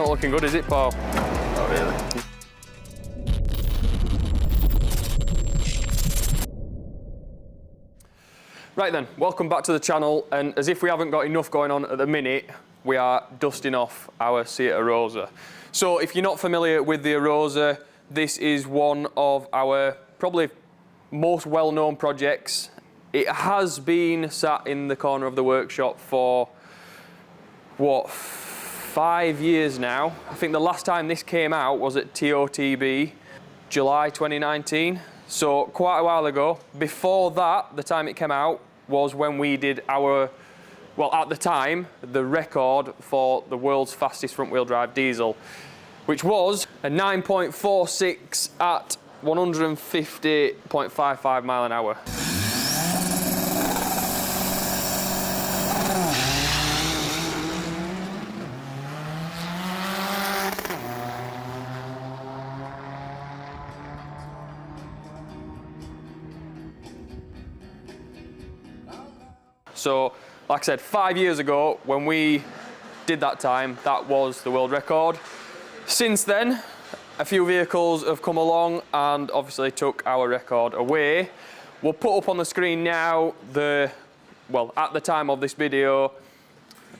not looking good, is it, Paul? Not really. Right then, welcome back to the channel, and as if we haven't got enough going on at the minute, we are dusting off our Seat Arosa. So if you're not familiar with the Arosa, this is one of our probably most well-known projects. It has been sat in the corner of the workshop for, what, 5 years now. I think the last time this came out was at TOTB, July 2019. So quite a while ago. Before that, the time it came out was when we did our, well, at the time, the record for the world's fastest front-wheel drive diesel, which was a 9.46 at 150.55 mile an hour. So, like I said, 5 years ago, when we did that time, that was the world record. Since then, a few vehicles have come along and obviously took our record away. We'll put up on the screen now well, at the time of this video,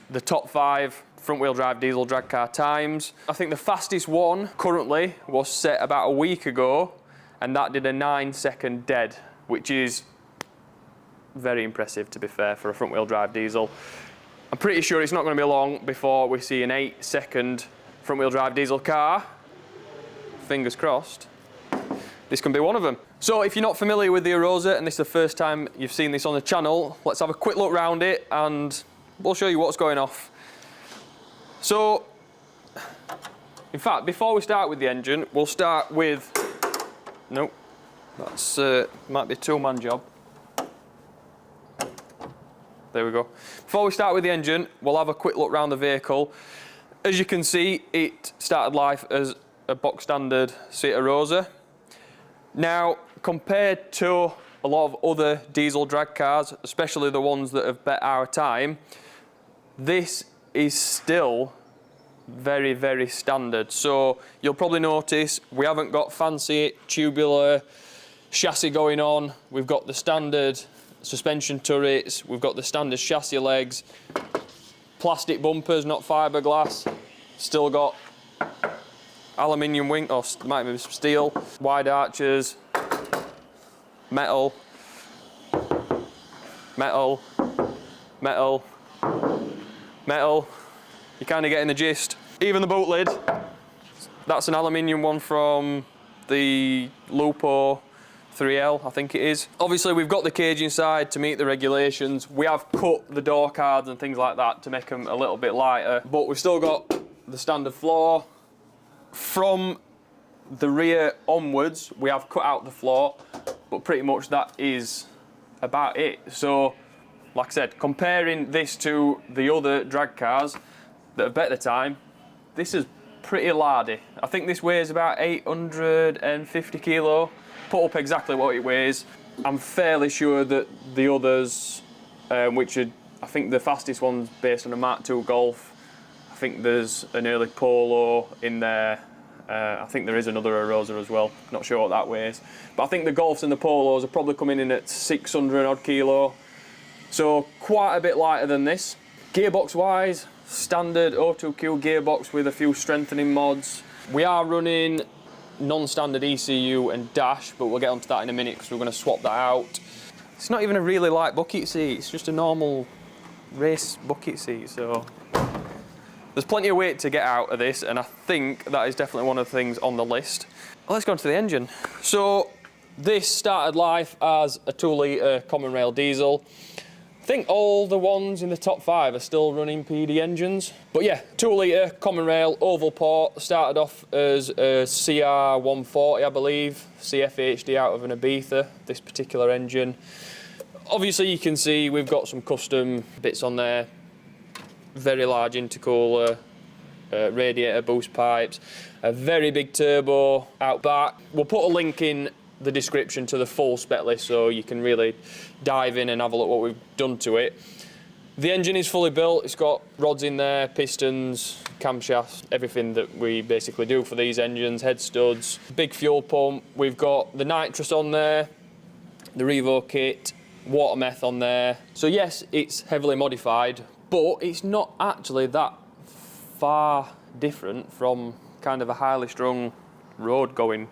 the top 5 front-wheel drive diesel drag car times. I think the fastest one currently was set about a week ago, and that did a 9-second dead, which is very impressive, to be fair, for a front-wheel drive diesel. I'm pretty sure it's not going to be long before we see an 8-second front-wheel drive diesel car. Fingers crossed. This can be one of them. So if you're not familiar with the Arosa and this is the first time you've seen this on the channel, let's have a quick look around it and we'll show you what's going off. So, in fact, before we start with the engine, we'll start with... Nope, that's might be a two-man job. There we go. Before we start with the engine, we'll have a quick look around the vehicle. As you can see, it started life as a box standard Seat Arosa. Now, compared to a lot of other diesel drag cars, especially the ones that have bet our time, this is still very, very standard. So you'll probably notice we haven't got fancy tubular chassis going on. We've got the standard suspension turrets, we've got the standard chassis legs, plastic bumpers, not fiberglass, still got aluminium wing, or might be steel, wide arches, metal, metal, metal, metal. You're kind of getting the gist. Even the boot lid, that's an aluminium one from the Lupo 3L, I think it is. Obviously, we've got the cage inside to meet the regulations. We have cut the door cards and things like that to make them a little bit lighter, but we've still got the standard floor. From the rear onwards, we have cut out the floor, but pretty much that is about it. So, like I said, comparing this to the other drag cars that have bet the time, this is pretty lardy. I think this weighs about 850 kilo. Put up exactly what it weighs. I'm fairly sure that the others, which are, I think the fastest one's based on a Mark II Golf. I think there's an early Polo in there. I think there is another Arosa as well. Not sure what that weighs. But I think the Golfs and the Polos are probably coming in at 600 odd kilo. So quite a bit lighter than this. Gearbox wise, standard O2Q gearbox with a few strengthening mods. We are running non-standard ECU and dash, but we'll get onto that in a minute because we're going to swap that out. It's not even a really light bucket seat, it's just a normal race bucket seat, so there's plenty of weight to get out of this, and I think that is definitely one of the things on the list. Well, let's go into the engine. So this started life as a 2-litre common rail diesel. I think all the ones in the top 5 are still running PD engines. But yeah, 2-litre, common rail, oval port, started off as a CR140, I believe, CFHD out of an Ibiza, this particular engine. Obviously you can see we've got some custom bits on there, very large intercooler, radiator boost pipes, a very big turbo out back. We'll put a link in the description to the full spec list so you can really dive in and have a look what we've done to it. The engine is fully built. It's got rods in there, pistons, camshafts, everything that we basically do for these engines, head studs, big fuel pump. We've got the nitrous on there, the Revo kit, water meth on there. So yes, it's heavily modified, but it's not actually that far different from kind of a highly strung road going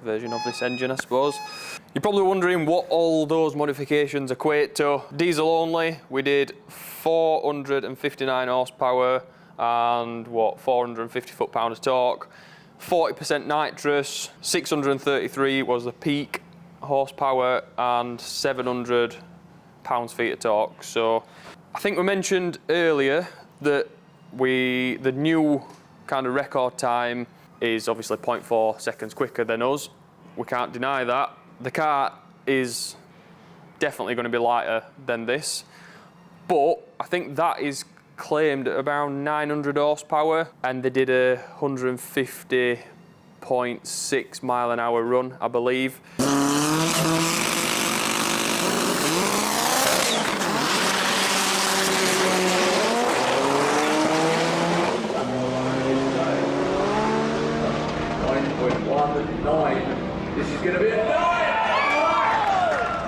version of this engine, I suppose. You're probably wondering what all those modifications equate to. Diesel only, we did 459 horsepower and 450 foot-pound of torque. 40% nitrous, 633 was the peak horsepower and 700 pounds-feet of torque. So I think we mentioned earlier that the new kind of record time is obviously 0.4 seconds quicker than us. We can't deny that. The car is definitely going to be lighter than this, but I think that is claimed at around 900 horsepower, and they did a 150.6 mile an hour run, I believe. This is going to be a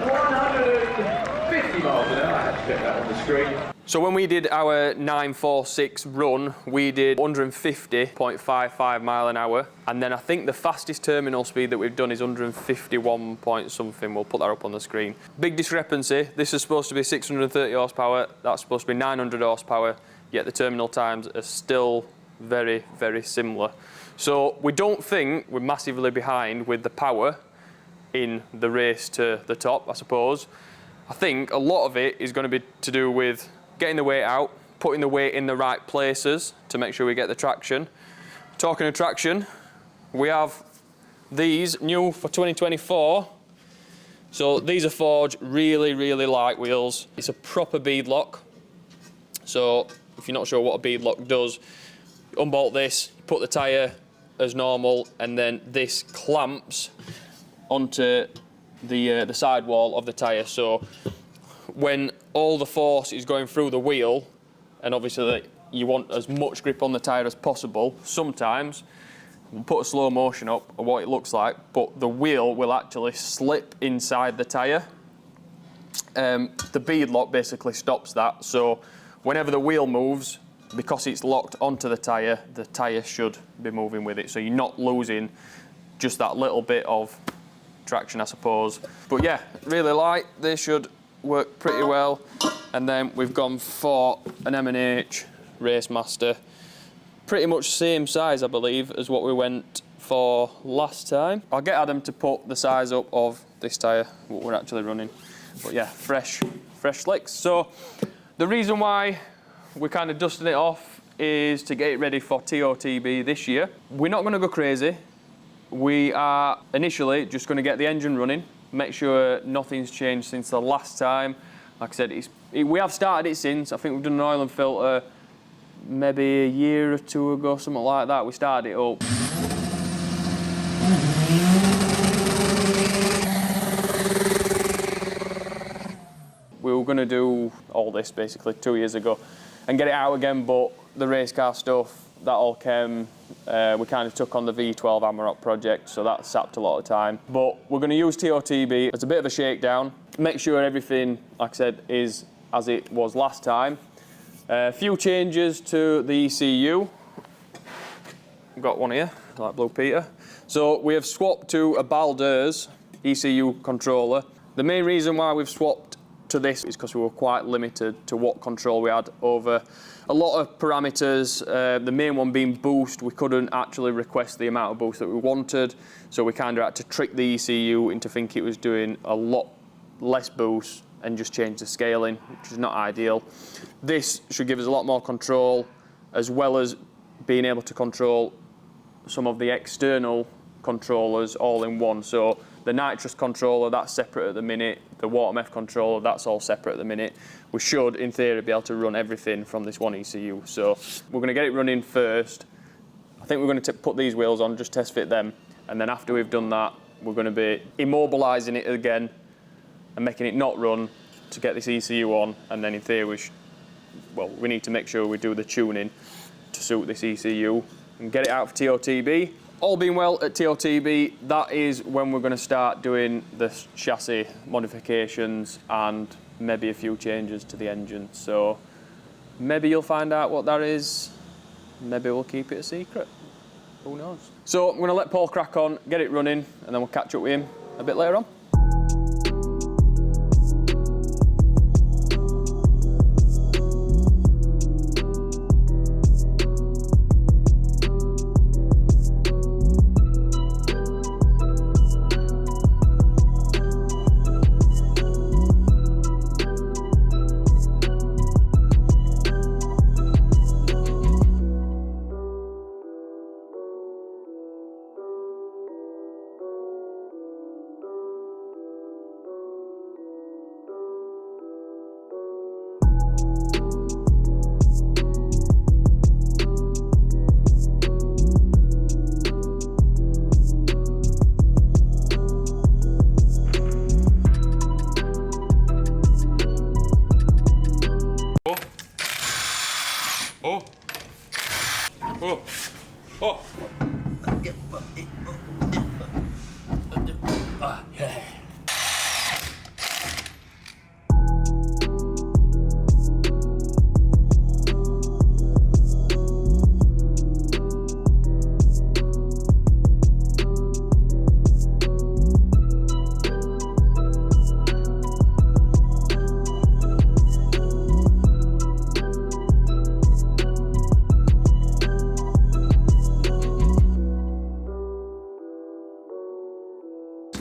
150 miles an hour. I had to check that on the screen. So when we did our 946 run, we did 150.55 mile an hour, and then I think the fastest terminal speed that we've done is 151 point something. We'll put that up on the screen. Big discrepancy. This is supposed to be 630 horsepower. That's supposed to be 900 horsepower. Yet the terminal times are still very, very similar. So we don't think we're massively behind with the power in the race to the top, I suppose. I think a lot of it is going to be to do with getting the weight out, putting the weight in the right places to make sure we get the traction. Talking of traction, we have these new for 2024. So these are forged really, really light wheels. It's a proper bead lock. So if you're not sure what a bead lock does, unbolt this, put the tyre as normal, and then this clamps onto the sidewall of the tyre. So when all the force is going through the wheel, and obviously you want as much grip on the tyre as possible, sometimes we'll put a slow motion up of what it looks like, but the wheel will actually slip inside the tyre. The bead lock basically stops that, so whenever the wheel moves, because it's locked onto the tyre should be moving with it, so you're not losing just that little bit of traction, I suppose. But yeah, really light. They should work pretty well. And then we've gone for an M&H Racemaster. Pretty much same size, I believe, as what we went for last time. I'll get Adam to put the size up of this tyre, what we're actually running. But yeah, fresh slicks. So the reason why we're kind of dusting it off is to get it ready for TOTB this year. We're not going to go crazy. We are initially just going to get the engine running, make sure nothing's changed since the last time. Like I said, we have started it since. I think we've done an oil and filter maybe a year or two ago, something like that. We started it up. We were going to do all this basically 2 years ago and get it out again, but the race car stuff, that all came. We kind of took on the V12 Amarok project, so that sapped a lot of time. But we're going to use TOTB as a bit of a shakedown, make sure everything, like I said, is as it was last time. A few changes to the ECU. We've got one here, like Blue Peter. So we have swapped to a Baldur's ECU controller. The main reason why we've swapped to this is because we were quite limited to what control we had over a lot of parameters. The main one being boost. We couldn't actually request the amount of boost that we wanted, so we kind of had to trick the ECU into thinking it was doing a lot less boost and just change the scaling, which is not ideal. This should give us a lot more control, as well as being able to control some of the external controllers all in one. So the nitrous controller, that's separate at the minute. The water meth controller, that's all separate at the minute. We should, in theory, be able to run everything from this one ECU. So we're going to get it running first. I think we're going to put these wheels on, just test fit them. And then after we've done that, we're going to be immobilising it again and making it not run to get this ECU on. And then in theory, well, we need to make sure we do the tuning to suit this ECU and get it out for TOTB. All being well at TOTB, that is when we're going to start doing the chassis modifications and maybe a few changes to the engine. So maybe you'll find out what that is. Maybe we'll keep it a secret. Who knows? So I'm going to let Paul crack on, get it running, and then we'll catch up with him a bit later on.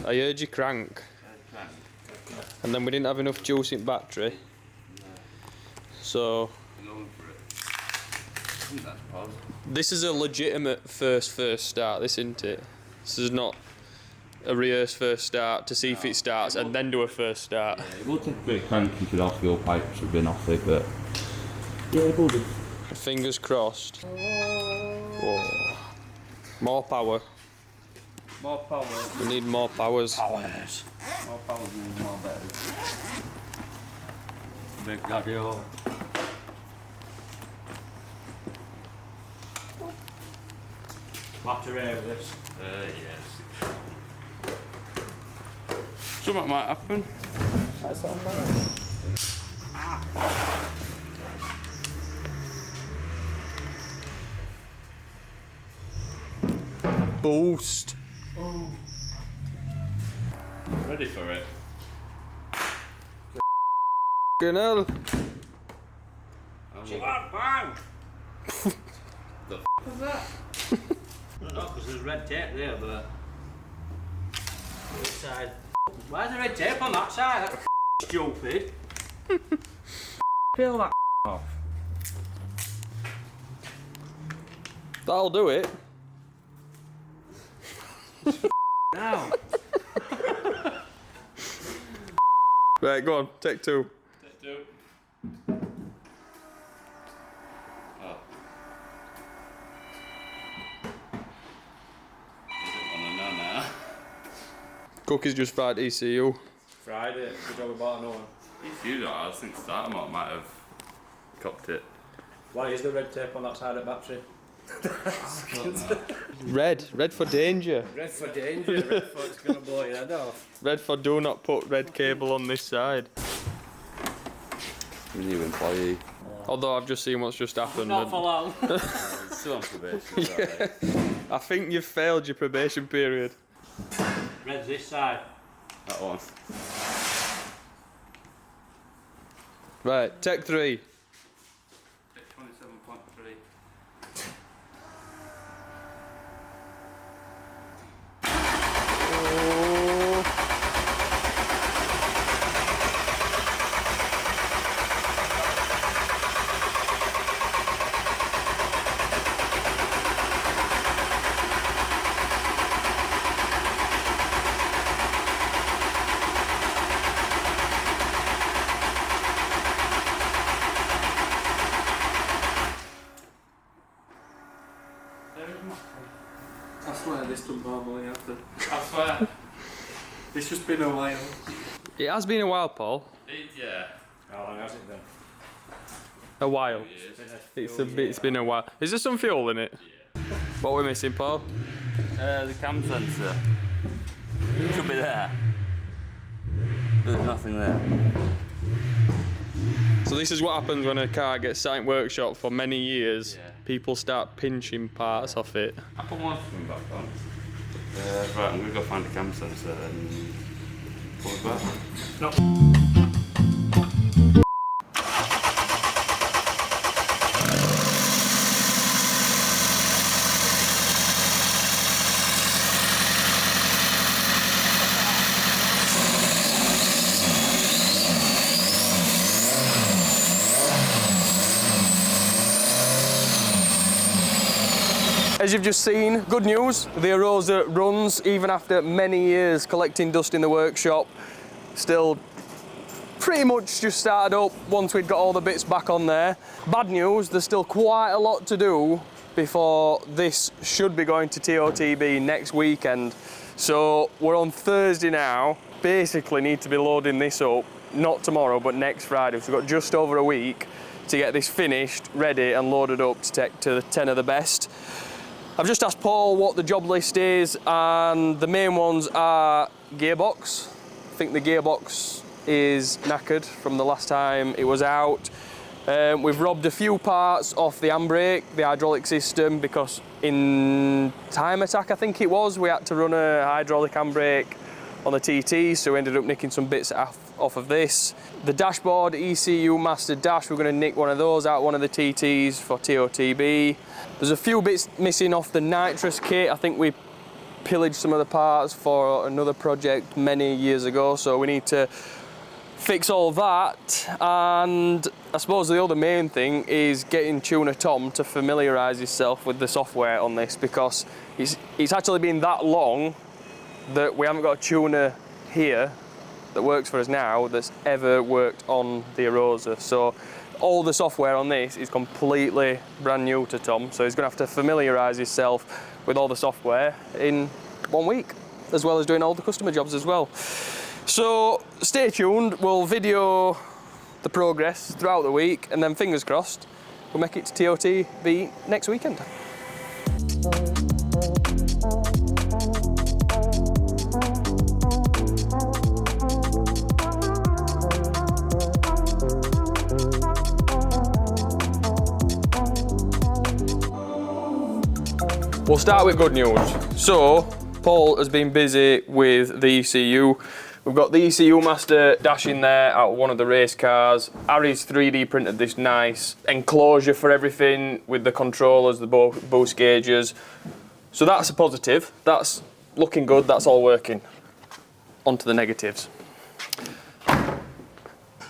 I heard you crank. And then we didn't have enough juice in battery. So this is a legitimate first start, this isn't it? This is not a rehearse first start to see if it starts and then do a first start. Yeah, it will take a bit of cranking because our fuel pipes have been off it, but yeah, it will do. Fingers crossed. Whoa. More power. More power. We need more powers. Powers. More power means more better. Big daddy. Battery of this. Yes. Something might happen. That's all right. Boost. Oh. Ready for it? Fucking hell. Bang! The What was that? I don't know, because there's red tape there, but this side. Why is there red tape on that side? That's stupid. Peel that off. That'll do it. Now. Right, go on, take two. Take two. Oh. I don't want to know now. Cookie's just fried ECU. Fried it. Good job we bought another one. If you don't, I think starter might have cocked it. Why is the red tape on that side of the battery? Red for danger. Red for danger, red for it's going to blow your head off. Red for do not put red cable on this side. New employee. Although I've just seen what's just happened. Not for long. Still on probation. Yeah. I think you've failed your probation period. Red's this side. That one. Right, take three. 27.3. I swear this doesn't normally happen. I swear. It's just been a while. It has been a while, Paul. Yeah. How long has it been? A while. It's been a while. Is there some fuel in it? Yeah. What are we missing, Paul? The cam sensor. Should be there. There's nothing there. So this is what happens when a car gets sat in workshop for many years. Yeah. People start pinching parts off it. I put one thing back on. Right, I'm going to go find the cam sensor and pull it back. No. As you've just seen, good news, the Arosa runs even after many years collecting dust in the workshop. Still pretty much just started up once we'd got all the bits back on there. Bad news, there's still quite a lot to do before this should be going to TOTB next weekend. So we're on Thursday now, basically need to be loading this up, not tomorrow, but next Friday. So we've got just over a week to get this finished, ready and loaded up to take to the 10 of the best. I've just asked Paul what the job list is, and the main ones are gearbox. I think the gearbox is knackered from the last time it was out. We've robbed a few parts off the handbrake, the hydraulic system, because in time attack I think it was, we had to run a hydraulic handbrake on the TT, so we ended up nicking some bits off of this. The dashboard, ECU Master Dash, we're going to nick one of those out, one of the TTs for TOTB. There's a few bits missing off the nitrous kit. I think we pillaged some of the parts for another project many years ago, so we need to fix all that. And I suppose the other main thing is getting tuner Tom to familiarise himself with the software on this, because it's actually been that long that we haven't got a tuner here that works for us now that's ever worked on the Arosa. So all the software on this is completely brand new to Tom, so he's going to have to familiarise himself with all the software in 1 week, as well as doing all the customer jobs as well. So stay tuned, we'll video the progress throughout the week, and then fingers crossed we'll make it to TOTB next weekend. We'll start with good news. So, Paul has been busy with the ECU. We've got the ECU Master Dash in there out of one of the race cars. Harry's 3D printed this nice enclosure for everything with the controllers, the boost gauges. So that's a positive. That's looking good, that's all working. On to the negatives.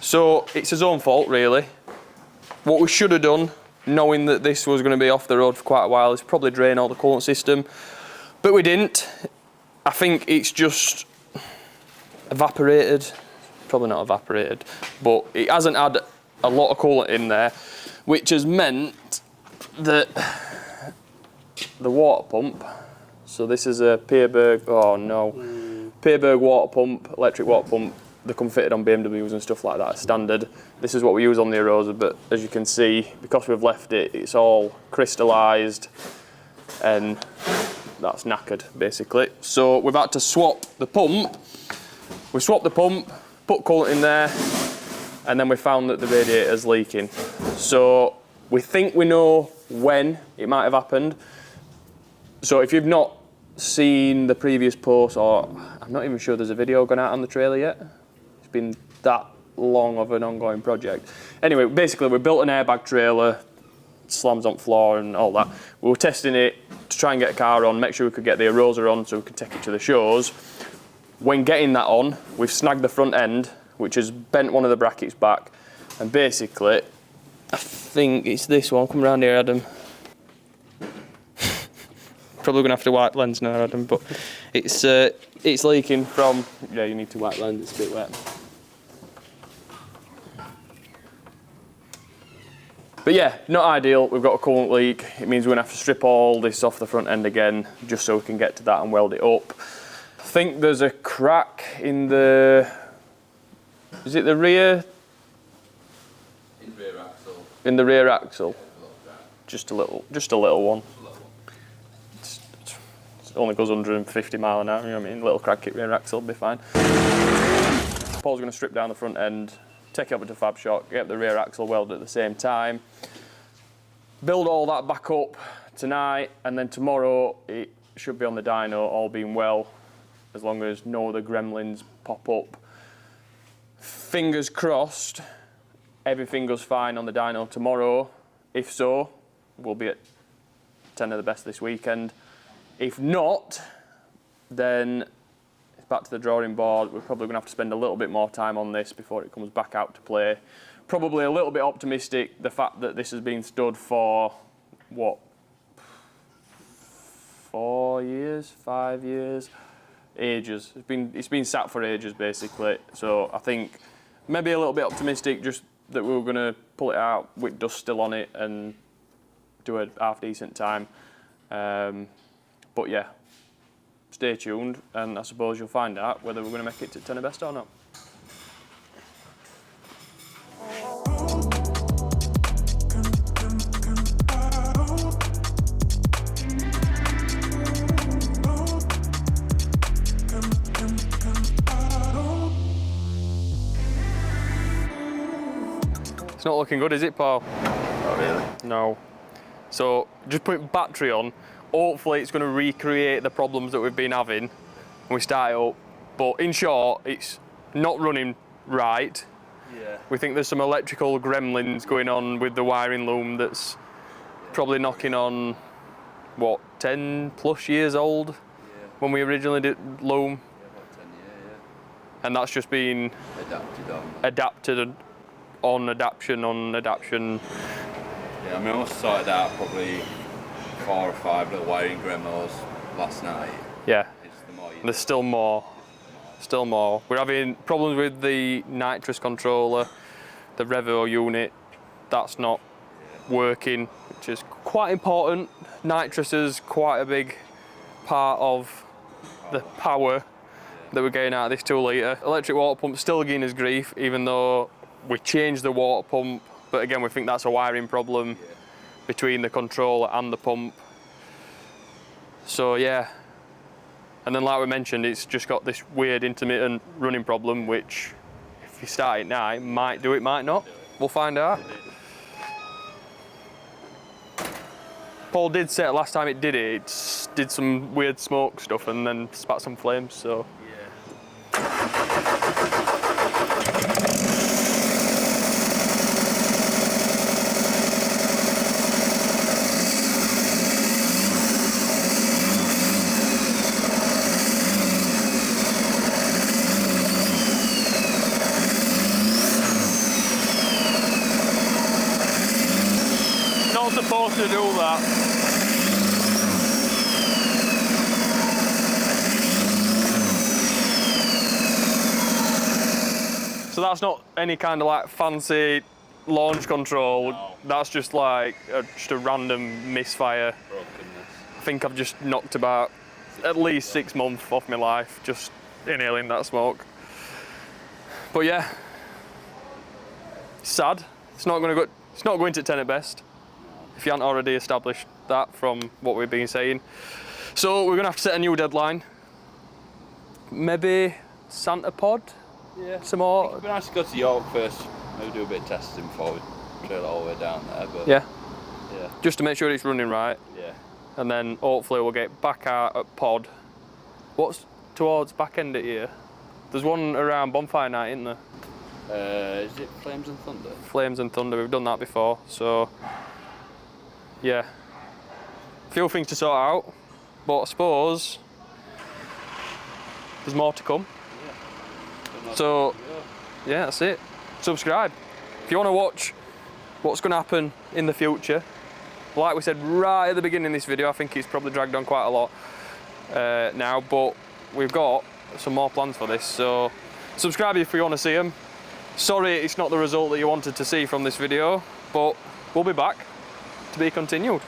So, it's his own fault really. What we should have done, knowing that this was going to be off the road for quite a while, is probably drain all the coolant system, but we didn't. I think it's just evaporated, probably not evaporated, but it hasn't had a lot of coolant in there, which has meant that the water pump, so this is a Peerberg, oh no, Peerberg water pump, electric water pump. They come fitted on BMWs and stuff like that, standard. This is what we use on the Arosa, but as you can see, because we've left it, it's all crystallised and that's knackered basically. So we've had to swap the pump. We swapped the pump, put coolant in there, and then we found that the radiator's leaking. So we think we know when it might have happened. So if you've not seen the previous post, or I'm not even sure there's a video gone out on the trailer yet. It's been that long of an ongoing project. Anyway, basically we built an airbag trailer, slams on floor and all that. We were testing it to try and get a car on, make sure we could get the Arosa on so we could take it to the shows. When getting that on, we've snagged the front end, which has bent one of the brackets back, and basically, I think it's this one. Come around here, Adam. Probably gonna have to wipe lens now, Adam, but it's leaking from, yeah, you need to wipe lens, it's a bit wet. But yeah, not ideal. We've got a coolant leak. It means we're gonna have to strip all this off the front end again, just so we can get to that and weld it up. I think there's a crack in the, is it the rear? In rear axle. In the rear axle? Just a little one. It only goes 150 mile an hour, you know what I mean? Little crank kit rear axle will be fine. Paul's going to strip down the front end, take it up into fab shop, get the rear axle welded at the same time, build all that back up tonight, and then tomorrow it should be on the dyno, all being well, as long as no other gremlins pop up. Fingers crossed, everything goes fine on the dyno tomorrow. If so, we'll be at 10 of the best this weekend. If not, then it's back to the drawing board. We're probably going to have to spend a little bit more time on this before it comes back out to play. Probably a little bit optimistic, the fact that this has been stood for, what, 4 years, 5 years? Ages. It's been sat for ages, basically. So I think maybe a little bit optimistic, just that we were going to pull it out with dust still on it and do a half decent time. But yeah, stay tuned, and I suppose you'll find out whether we're going to make it to 10 of best or not. It's not looking good, is it, Paul? Not really. No. So just put battery on. Hopefully it's going to recreate the problems that we've been having when we start it up. But in short, it's not running right. Yeah. We think there's some electrical gremlins going on with the wiring loom that's probably knocking on, what, 10 plus years old when we originally did loom. Yeah, about 10 years, And that's just been adapted on adaption. Yeah, I mean, I must have sorted out probably 4 or 5 little wiring gremlins last night. Yeah. It's the more you There's still more. Still more. We're having problems with the nitrous controller, the Revo unit. That's not working, which is quite important. Nitrous is quite a big part of the power that we're getting out of this 2 litre. Electric water pump still giving us grief, even though we changed the water pump. But again, we think that's a wiring problem between the controller and the pump. So yeah. And then like we mentioned, it's just got this weird intermittent running problem, which if you start it now, it might do, it might not. We'll find out. Paul did say last time it did did some weird smoke stuff and then spat some flames, so. Not supposed to do that. So that's not any kind of like fancy launch control. No. That's just like just a random misfire. brokenness. I think I've just knocked about at least 6 months off my life just inhaling that smoke. But yeah, sad. It's not going to go. It's not going to 10 at best. If you haven't already established that from what we've been saying. So we're gonna have to set a new deadline. Maybe Santa Pod? Yeah. Some more? It'd be nice to go to York first, maybe do a bit of testing before we trail it all the way down there, but Yeah. yeah. Just to make sure it's running right. Yeah. And then hopefully we'll get back out at Pod. What's towards back end of here? There's one around Bonfire Night, isn't there? Is it Flames and Thunder? Flames and Thunder, we've done that before, so yeah. A few things to sort out, but I suppose there's more to come. So yeah, that's it. Subscribe. If you want to watch what's going to happen in the future, like we said right at the beginning of this video, I think it's probably dragged on quite a lot now, but we've got some more plans for this, so subscribe if you want to see them. Sorry it's not the result that you wanted to see from this video, but we'll be back to be continued.